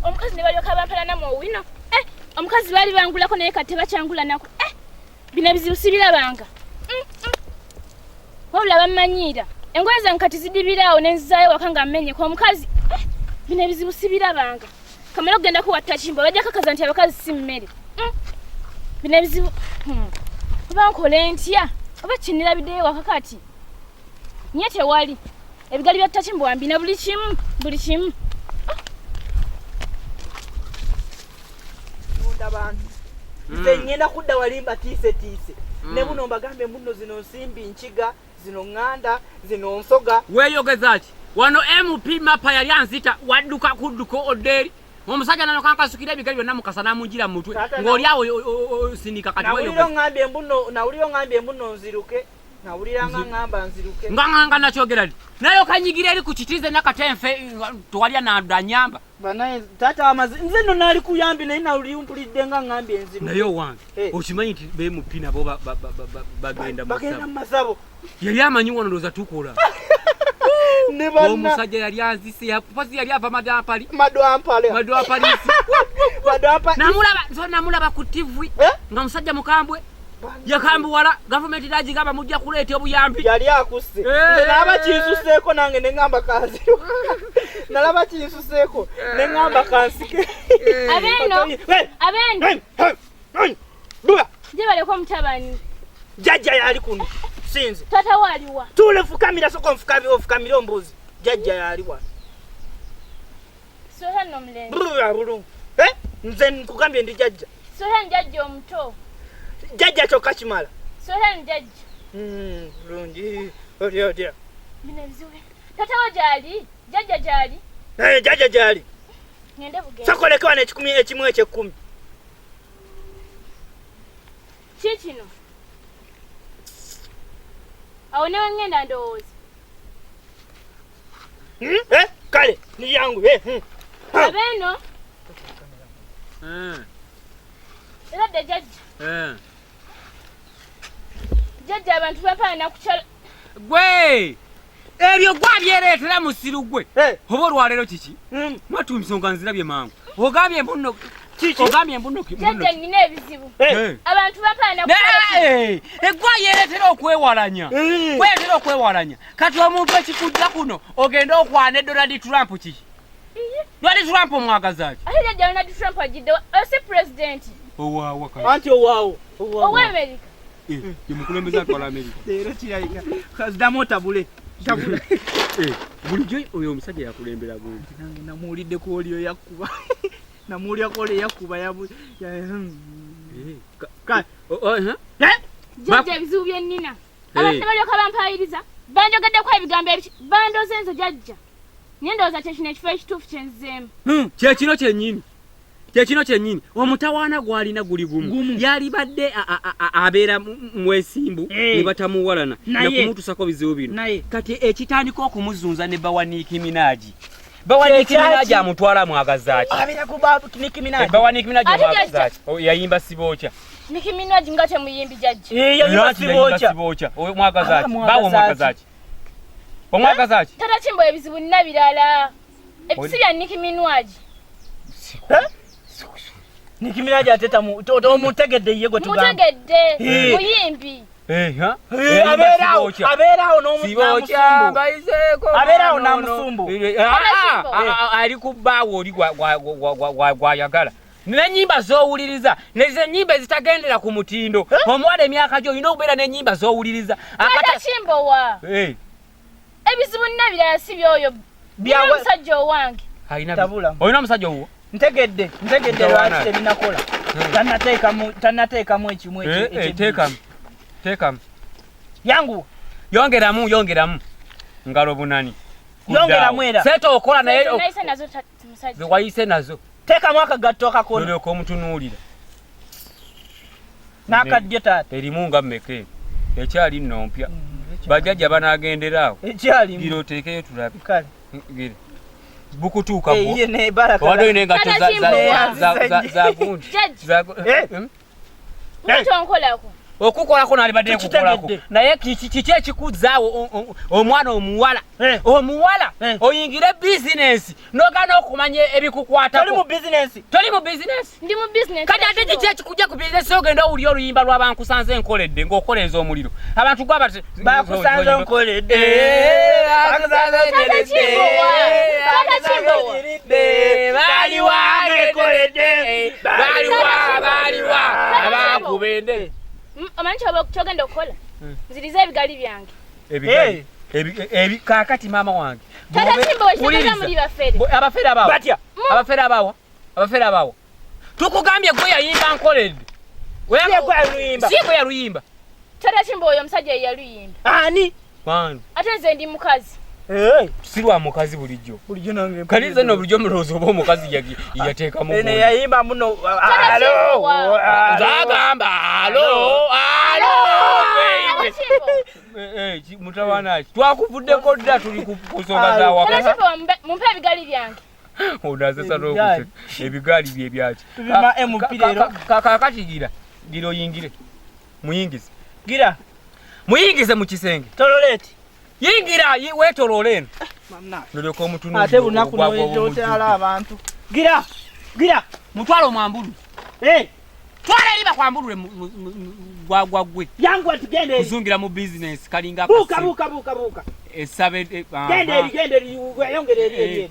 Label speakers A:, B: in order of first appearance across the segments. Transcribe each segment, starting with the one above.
A: omukazi ne balyoka bampala namwo wino omukazi bali bangulako naye kati bakyangula nako bino ebizibu sibirabanga wabula bammanyiira engoye zange kati zidibiraawo nenzizaayo waka nga mmenyeko omukazi bino ebizibu sibirabanga kamala okugenda kuwatta kimbo bajja kakaza nti abakazi si mmere bino ebizibu oba nkole ntya oba kinirabiddeyo waka kati nye tewali ebigali bya ttatimbo wambina buli kimu
B: abantu nze ngenda kudda walimba tiise ne buno mbagambe muno zino nsimbi nkiga zino nganda zino nsoga
C: weyogeza ki wano MP mapa yali anzita wadduka kudduko oderi omusajja nano kankasukira ebigali byonna mukasa namunjira mu mutwe ng'oli awo sinika kati
B: nawuliro ngambye mbuno nziruke nawuliranga ngamba nziruke
C: nganga nakyogera li nayo kanyigira eri ku kitize nakatenfe tewalya nadanyamba
B: banaye tata amazi nze no nali kuyambi naye nawuliri mpulidde nga ngambye nziruke
C: naye owange okimanyi nti MP nabo bagenda
B: mu masabo
C: yali amanyi wano ndowooza tukola omusajja yali anzise yapasi yali ava madwampali namulaba ku TV nga musajja mukambwe yakambuwala gavumenti dagigamba mujja kuleeta obuyambi
B: yali akuse nalaba kinsuseeko nange nengamba kanziruka nalaba kinsuseeko nengamba kansike
A: abeno jebaleko mutabani
B: jajja yali kuno sinzi
A: tata waliwa
B: tule fukamira soko fukamira ombuzi jajja yaliwa
A: soha nomlenzi
B: bulu nze nkugambye ndi jajja
A: soha njajja omuto
B: jajja kyokka kimala
A: soha njajja
B: bulungi olya
A: bino biziwe tata wa gyali jajja gyali
B: jajja gyali
A: ngende bugenda
B: sakolekebwa n'ekikumi ekimu eky'ekkumi
A: kikino awo newe ngenda ndowooza
B: kale ni yangu
A: abeno era dde jajja jajja abantu bapaana kukyala
C: gwe ebyo gwabyereetera musiru gwe oba olwaleero kiki mwatu nsonga nzirabye mangu ogambye mbuno
A: jajja nina ebizibu abantu bapaana
C: eggwayereetera okwewalanya kati omuntu ekikujja kuno ogenda okwana Donald Trump kiki Donald Trump omwagaza ki
A: ate jajja Donald Trump agidde si pulezidenti
C: owaawo
B: anti owaawo
A: ow'Amerika
C: ye mukulembeze atwala Amerika
B: leero kirabika ddamu otabule
C: bulijjo oyo omusajja yakulembera bulungi
B: nange namuwulidde ku olio yakkuba namuwulyako olio yakkuba
A: jajja ebizibu byennina abantu ne balyoka bampayiriza banjogeddeko ebigambo ebiki bandoze nze jajja naye ndowooza kyekino ekifo ekituufu kyenzizeemu
C: kyekino kyennyini omutawaana gwalina guli gumu yalibadde abeera mwesimbu ne batamuwalana nakumutusako bizibu bino kati ekitandika okumuzunza ne Bawaniki Minaji amutwala mwagazaaki Bawaniki Minaji mwagazaaki yayimba Siboocha
A: Nicki Minaj nga temuyimbi jajja
B: yayimba
C: Siboocha mwagazaaki bawo omwagazaaki
A: tata kimbo ebizibu nina birala ebisi bya Nicki Minaj
B: Nicki Minaj ateta omutegedde ye gwe tugamba
A: mutegedde muyimbi
B: abeerawo n'omusumbu
C: ali ku bbaawo oli gwayagala n'ennyimba z'owuliriza nezo ennyimba ezitagendera ku mutindo omuwala emyaka gyo olina okubeera n'ennyimba z'owuliriza
A: tata kimbowa ebizibu nina birala si byoyo bina omusajja owange
C: olina omusajja owuwo
B: ntegedde lwaki tebinakola tannateekamu ekimu
C: teekamu
B: yangu
C: yongeramu ngalo bunani
B: yongeramu era
C: seeta okola naye
A: wayise
C: nazo
B: teekamu akagatto akakono
C: olyoka omutunuulira
B: n'akaddyo taata
C: erimu nga mmeke ekyali nno mpya bajjajja banaagenderaawo gira oteekeyo tulabe bukutuuka wadde olina engatto za gundi
A: onkolako
C: okukolako nalibadde kukolako naye kiki ekikuzaawo omwana omuwala oyingire bizinesi nogana okumanya ebikukwatako toli mu bizinesi kati ate kiki ekikujja ku bizinesi ogenda owulya oluyimba lwabankusanze nkoledde ng'okoleeza omuliro abantu gwa
B: bakusanze nkoledde
C: baliwa abakubende
A: omanyi kyogenda okukola nziriza ebigali byange
C: kakati maama wange abafere abawa tukugambye gwe yayimba nkoledde si gwe yaluyimba
A: tata kimba oyo omusajja yeyaluyimba
B: ani
A: ate nze ndi mukazi
C: sirwa mukazi bulijjo kalize no bulijjo mulowooza oba omukazi yateekamu
B: yayimba muno
C: zagamba mutawanaki twakuvuddeko dda tuli kusonga zawaka
A: mumpe ebigali byange
C: onazesa n'okutte ebigaali bye byaki kakati gira oyingire muyingize mu kisenge
B: tololeti
C: yingira wetolole eno nolyoka
B: ate lunaku noyotala abantu gira
C: mutwala omwambulu twala eri bakwambulule gwagwe
B: yangu atugende
C: kuzungira mu bizinesi kalinga
B: buka
C: esabe
B: gende yongere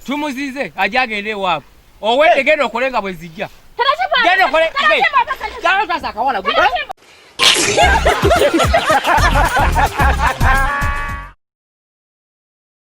C: tumuzize ajagende ewaabwe owedde genda okole nga bwe zijja genda okole akawala